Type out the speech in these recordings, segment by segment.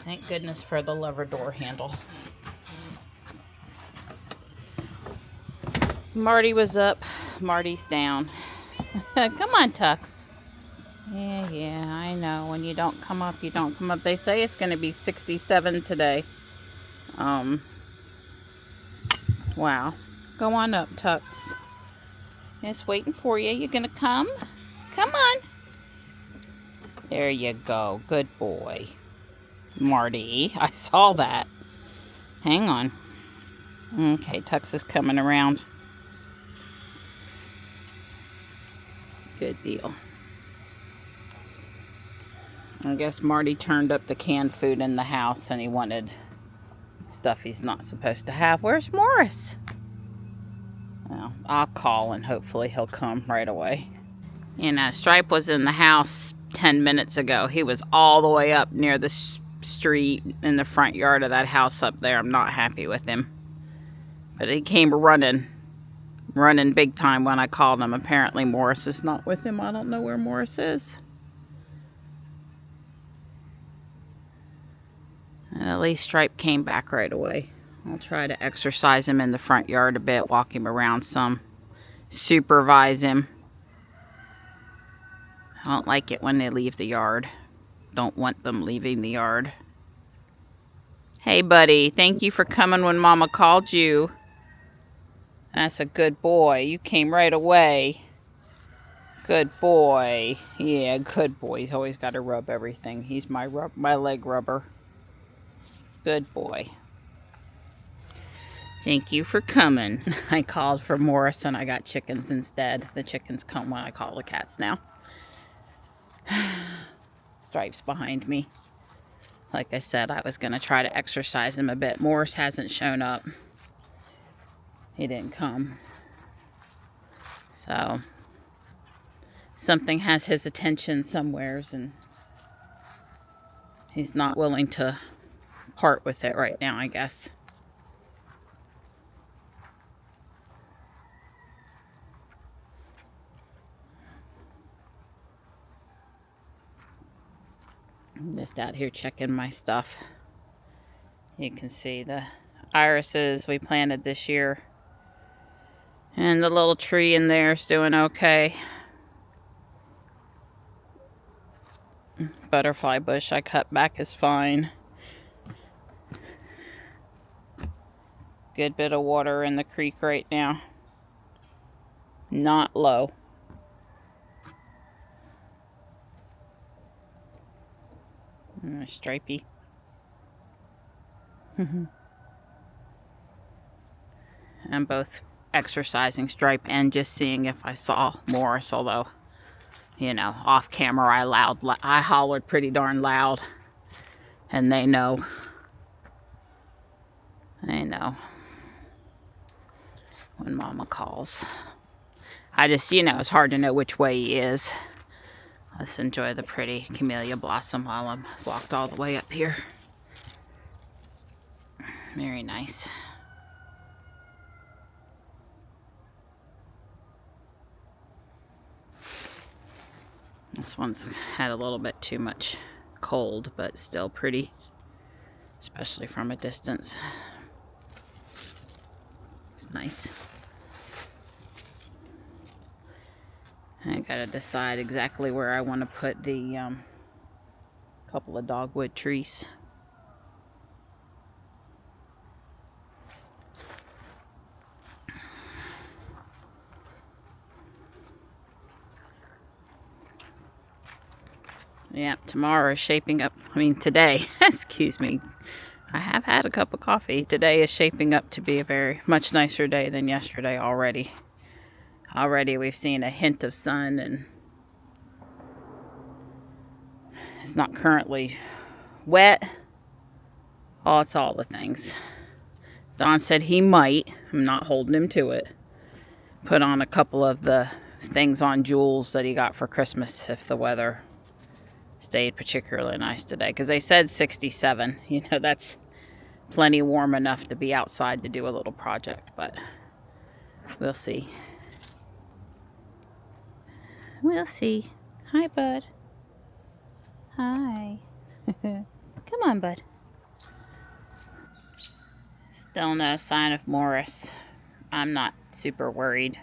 Thank goodness for the lever door handle. Marty was up. Marty's down. Come on, Tux. Yeah, I know. When you don't come up, you don't come up. They say it's going to be 67 today. Wow. Go on up, Tux. It's waiting for you. You going to come? Come on. There you go. Good boy. Marty, I saw that. Hang on. Okay, Tux is coming around. Good deal. I guess Marty turned up the canned food in the house and he wanted stuff he's not supposed to have. Where's Morris? Well, I'll call and hopefully he'll come right away. You know, Stripe was in the house 10 minutes ago. He was all the way up near the street in the front yard of that house up there. I'm not happy with him. But he came running big time when I called him. Apparently Morris is not with him. I don't know where Morris is. And at least Stripe came back right away. I'll try to exercise him in the front yard a bit, walk him around some, supervise him. I don't like it when they leave the yard. Don't want them leaving the yard. Hey, buddy. Thank you for coming when Mama called you. That's a good boy. You came right away. Good boy. Yeah, good boy. He's always got to rub everything. He's my leg rubber. Good boy. Thank you for coming. I called for Morris and I got chickens instead. The chickens come when I call the cats now. Stripe's behind me. Like I said, I was going to try to exercise him a bit. Morris hasn't shown up. He didn't come. So, something has his attention somewheres and he's not willing to part with it right now, I guess. I'm just out here checking my stuff. You can see the irises we planted this year. And the little tree in there is doing okay. Butterfly bush I cut back is fine. Good bit of water in the creek right now. Not low. Stripey. I'm both exercising Stripe and just seeing if I saw Morris, although, you know, off camera I hollered pretty darn loud. And they know. They know when Mama calls. I just, you know, it's hard to know which way he is. Let's enjoy the pretty camellia blossom while I'm walked all the way up here. Very nice. This one's had a little bit too much cold, but still pretty, especially from a distance. It's nice. I gotta decide exactly where I want to put the couple of dogwood trees. Yeah, tomorrow is shaping up, today, excuse me. I have had a cup of coffee. Today is shaping up to be a very much nicer day than yesterday already. Already we've seen a hint of sun and it's not currently wet. Oh, it's all the things. Don said he might, I'm not holding him to it, put on a couple of the things on Jules that he got for Christmas if the weather stayed particularly nice today. Because they said 67. You know, that's plenty warm enough to be outside to do a little project, but we'll see. We'll see. Hi, bud. Hi. Come on, bud. Still no sign of Morris. I'm not super worried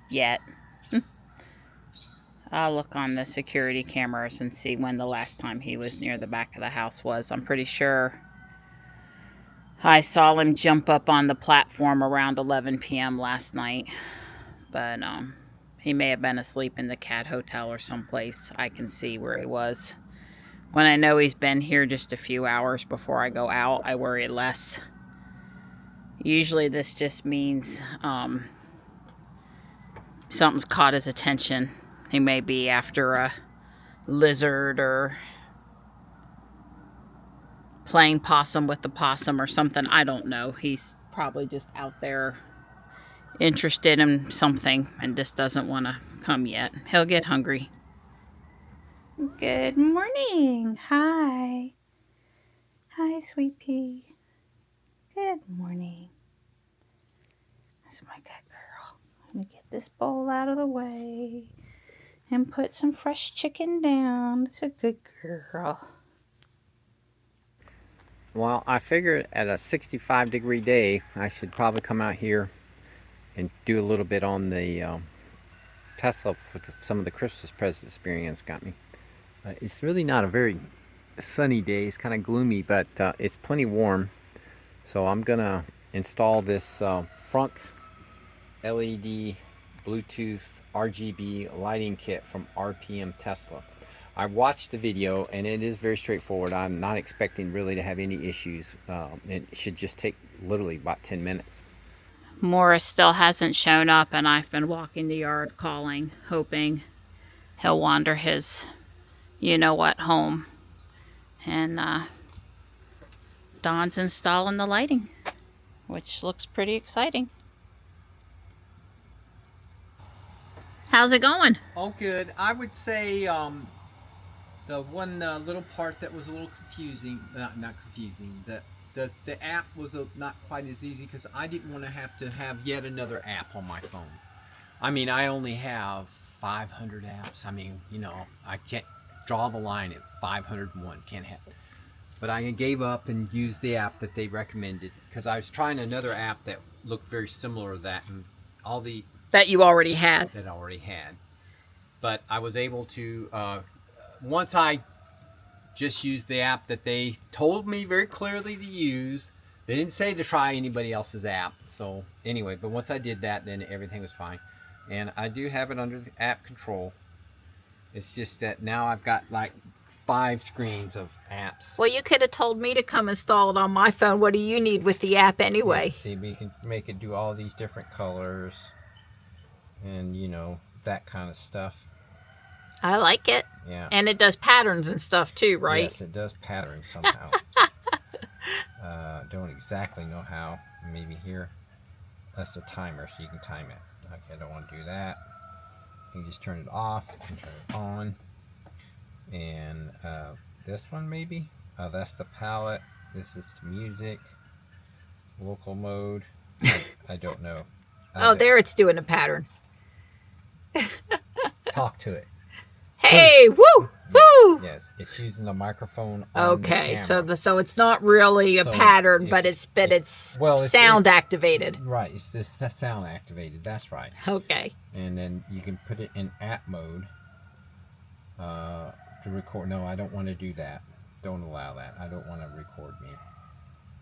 yet. I'll look on the security cameras and see when the last time he was near the back of the house was. I'm pretty sure I saw him jump up on the platform around 11 p.m. last night. But he may have been asleep in the cat hotel or someplace. I can see where he was. When I know he's been here just a few hours before I go out, I worry less. Usually this just means something's caught his attention. He may be after a lizard or playing possum with the possum or something. I don't know. He's probably just out there interested in something and just doesn't want to come yet. He'll get hungry. Good morning. Hi. Hi, sweet pea. Good morning. That's my good girl. Let me get this bowl out of the way and put some fresh chicken down. It's a good girl. Well, I figured at a 65-degree day, I should probably come out here and do a little bit on the Tesla with some of the Christmas presents experience got me. It's really not a very sunny day. It's kind of gloomy, but it's plenty warm. So I'm gonna install this front LED Bluetooth RGB lighting kit from RPM Tesla. I watched the video and it is very straightforward. I'm not expecting really to have any issues. It should just take literally about 10 minutes. Morris still hasn't shown up, and I've been walking the yard calling, hoping he'll wander his you-know-what home. And Don's installing the lighting, which looks pretty exciting. How's it going? Oh, good. I would say the one little part that was a little confusing, not confusing, the app was not quite as easy because I didn't want to have yet another app on my phone. I mean, I only have 500 apps. I mean, you know, I can't draw the line at 501. Can't have it. But I gave up and used the app that they recommended because I was trying another app that looked very similar to that, and all the That you already had. that I already had. But I was able to once I just used the app that they told me very clearly to use. They didn't say to try anybody else's app. So anyway, but once I did that, then everything was fine. And I do have it under the app control. It's just that now I've got like 5 screens of apps. Well, you could have told me to come install it on my phone. What do you need with the app anyway? See, we can make it do all these different colors and, you know, that kind of stuff. I like it. Yeah. And it does patterns and stuff too, right? Yes, it does patterns somehow. Don't exactly know how. Maybe here. That's the timer, so you can time it. Okay, I don't want to do that. You can just turn it off and turn it on. And this one maybe? That's the palette. This is the music. Local mode. I don't know. Oh, there it's doing a pattern. Talk to it. Hey, woo, woo. Yes, it's using the microphone on Okay, the so camera. so it's not really a pattern, but it's well, sound activated. Right, it's this that sound activated. That's right. Okay. And then you can put it in app mode to record. No, I don't want to do that. Don't allow that. I don't want to record me.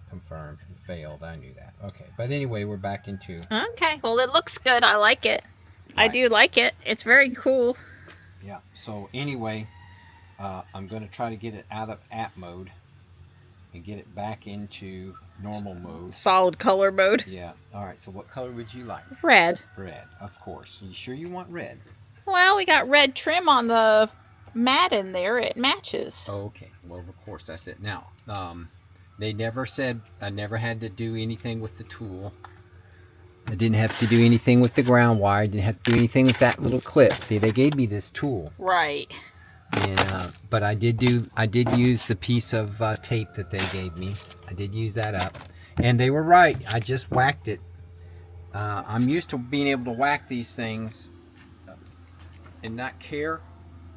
Confirmed. It failed. I knew that. Okay, but anyway, we're back into. Okay. Well, it looks good. I like it. Right. I do like it. It's very cool. Yeah. So anyway, I'm going to try to get it out of app mode and get it back into normal mode. Solid color mode. Yeah. All right. So what color would you like? Red. Red, of course. You sure you want red? Well, we got red trim on the mat in there. It matches. Oh, okay. Well, of course, that's it. Now, they never said I never had to do anything with the tool. I didn't have to do anything with the ground wire. I didn't have to do anything with that little clip. See, they gave me this tool. Right. And, but I did use the piece of tape that they gave me. I did use that up. And they were right. I just whacked it. I'm used to being able to whack these things and not care.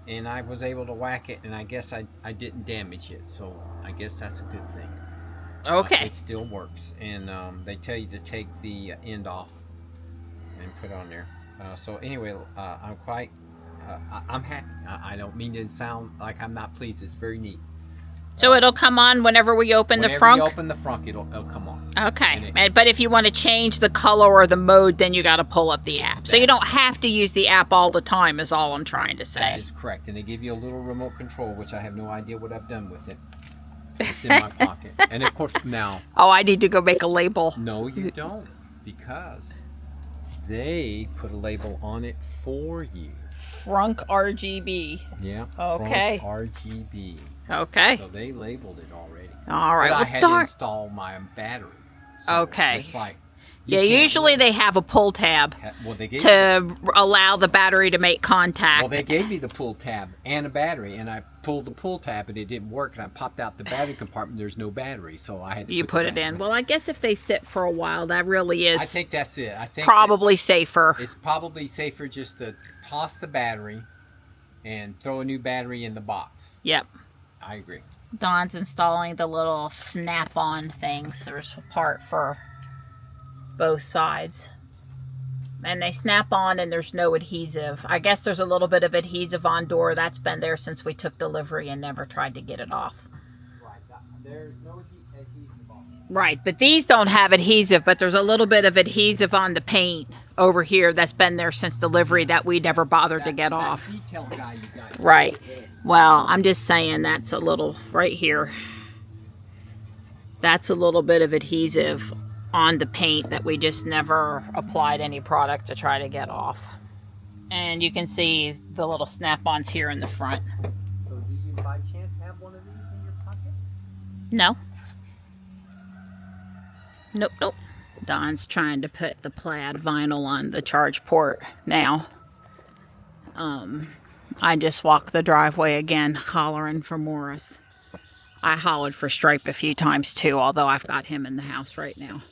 And I was able to whack it, and I guess I didn't damage it. So I guess that's a good thing. Okay. It still works, and they tell you to take the end off and put it on there. So anyway, I'm happy. I don't mean to sound like I'm not pleased. It's very neat. So it'll come on whenever we open the frunk? Whenever you open the frunk, it'll come on. Okay. But if you want to change the color or the mode, then you got to pull up the app. So you don't have to use the app all the time is all I'm trying to say. That is correct. And they give you a little remote control, which I have no idea what I've done with it. It's in my pocket. And of course now... Oh, I need to go make a label. No, you don't. Because they put a label on it for you. Frunk RGB. Yeah. Okay. Frunk RGB. Okay. So they labeled it already. All right. But I had to install my battery. So okay. It's like... Yeah, usually they have a pull tab to allow the battery to make contact. Well, they gave me the pull tab and a battery, and I pulled the pull tab, and it didn't work, and I popped out the battery compartment. There's no battery, so I had to put it in. Well, I guess if they sit for a while, that really is... I think that's it. I think probably safer. It's probably safer just to toss the battery and throw a new battery in the box. Yep. I agree. Don's installing the little snap-on things. There's a part for... both sides, and they snap on, and there's no adhesive. I guess there's a little bit of adhesive on door that's been there since we took delivery and never tried to get it off. Right, there's no adhesive on. Right, but these don't have adhesive, but there's a little bit of adhesive on the paint over here that's been there since delivery that we never bothered to get off. Detail guy you got. Right. Well, I'm just saying that's a little right here. That's a little bit of adhesive on the paint that we just never applied any product to try to get off. And you can see the little snap-ons here in the front. So do you by chance have one of these in your pocket? No. Nope, nope. Don's trying to put the plaid vinyl on the charge port now. I just walked the driveway again, hollering for Morris. I hollered for Stripe a few times too, although I've got him in the house right now.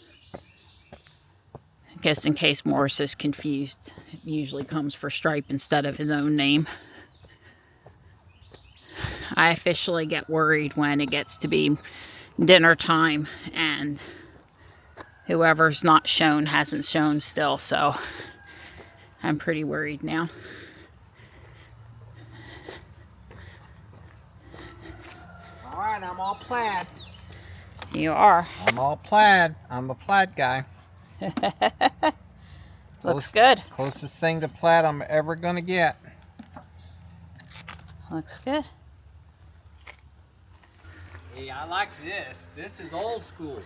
Just in case Morris is confused. It usually comes for Stripe instead of his own name. I officially get worried when it gets to be dinner time and whoever's not shown hasn't shown still, so I'm pretty worried now. Alright, I'm all plaid. You are. I'm all plaid. I'm a plaid guy. Looks good. Closest thing to plaid I'm ever gonna get. Looks good. Hey, I like this. This is old school.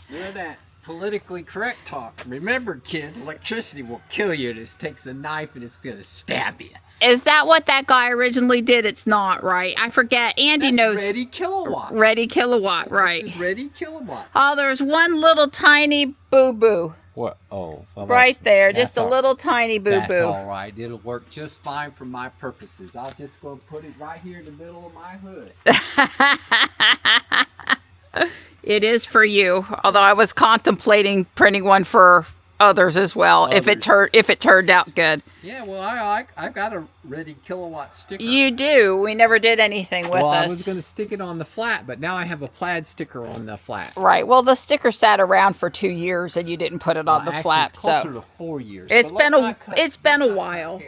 None of that politically correct talk. Remember, kids, electricity will kill you. This takes a knife and it's gonna stab you. Is that what that guy originally did? It's not, right? I forget. Andy knows. Ready kilowatt. Ready kilowatt, right. This is ready kilowatt. Oh, there's one little tiny boo-boo. What? Oh. Well, right there. Just a little tiny boo-boo. That's all right. It'll work just fine for my purposes. I'll just go put it right here in the middle of my hood. It is for you. Although I was contemplating printing one for others as well, if it turned out good. Yeah, well, I've got a ready kilowatt sticker. You do. We never did anything with Well, us. I was going to stick it on the flat, but now I have a plaid sticker on the flat. Right. Well, the sticker sat around for 2 years, and you didn't put it on the flat. It's closer so to 4 years. It's been a while.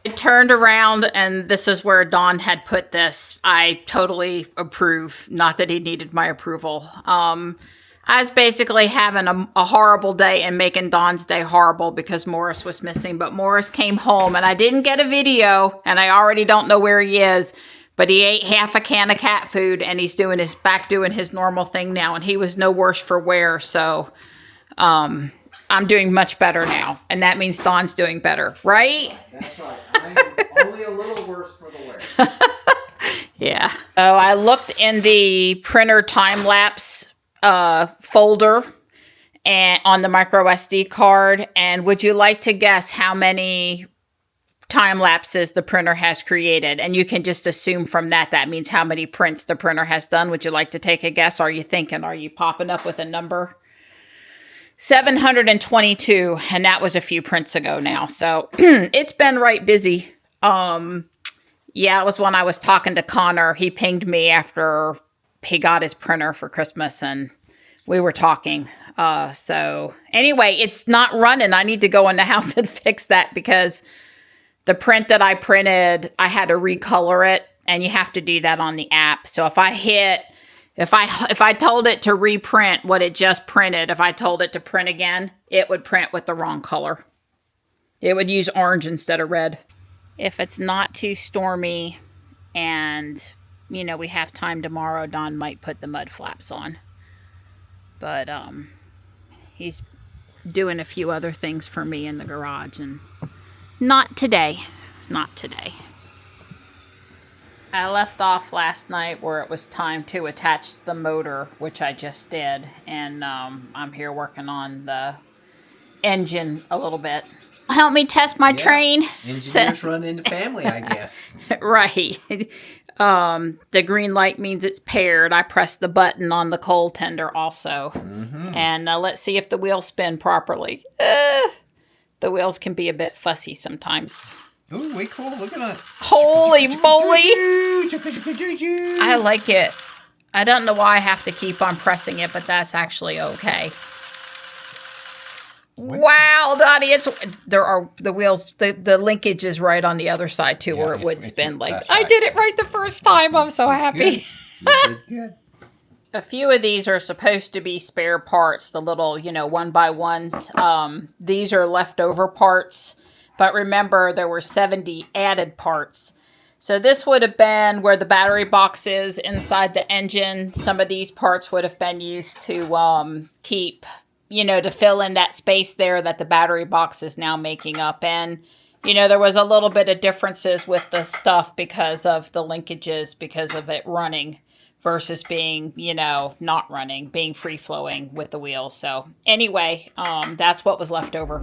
It turned around, and this is where Don had put this. I totally approve. Not that he needed my approval. I was basically having a horrible day and making Don's day horrible because Morris was missing. But Morris came home, and I didn't get a video, and I already don't know where he is. But he ate half a can of cat food, and he's doing his normal thing now. And he was no worse for wear, so I'm doing much better now. And that means Don's doing better, right? That's right. I'm only a little worse for the wear. Yeah. So I looked in the printer time-lapse folder and on the micro SD card, and would you like to guess how many time lapses the printer has created? And you can just assume from that means how many prints the printer has done. Would you like to take a guess? Are you popping up with a number? 722, and that was a few prints ago now, so it's been right busy. Yeah, it was when I was talking to Connor. He pinged me after he got his printer for Christmas, and we were talking. So anyway, it's not running. I need to go in the house and fix that, because the print that I printed, I had to recolor it, and you have to do that on the app. So if I told it to reprint what it just printed, if I told it to print again, it would print with the wrong color. It would use orange instead of red. If it's not too stormy and, you know, we have time tomorrow, Don might put the mud flaps on. But he's doing a few other things for me in the garage, and not today. Not today. I left off last night where it was time to attach the motor, which I just did. And I'm here working on the engine a little bit. Help me test my train. Engineers run into family, I guess. Right. The green light means it's paired. I pressed the button on the coal tender also. Mm-hmm. And let's see if the wheels spin properly. The wheels can be a bit fussy sometimes. Ooh, way cool. Look at that. Holy moly. I like it. I don't know why I have to keep on pressing it, but that's actually okay. Wow, Donnie, there are the wheels, the linkage is right on the other side too, where it would spin. Like, I did it right the first time. I'm so happy. You did good. A few of these are supposed to be spare parts, the little, 1x1s. These are leftover parts, but remember there were 70 added parts. So this would have been where the battery box is inside the engine. Some of these parts would have been used to keep, to fill in that space there that the battery box is now making up. And, there was a little bit of differences with the stuff because of the linkages, because of it running versus being, not running, being free flowing with the wheels. So anyway, that's what was left over.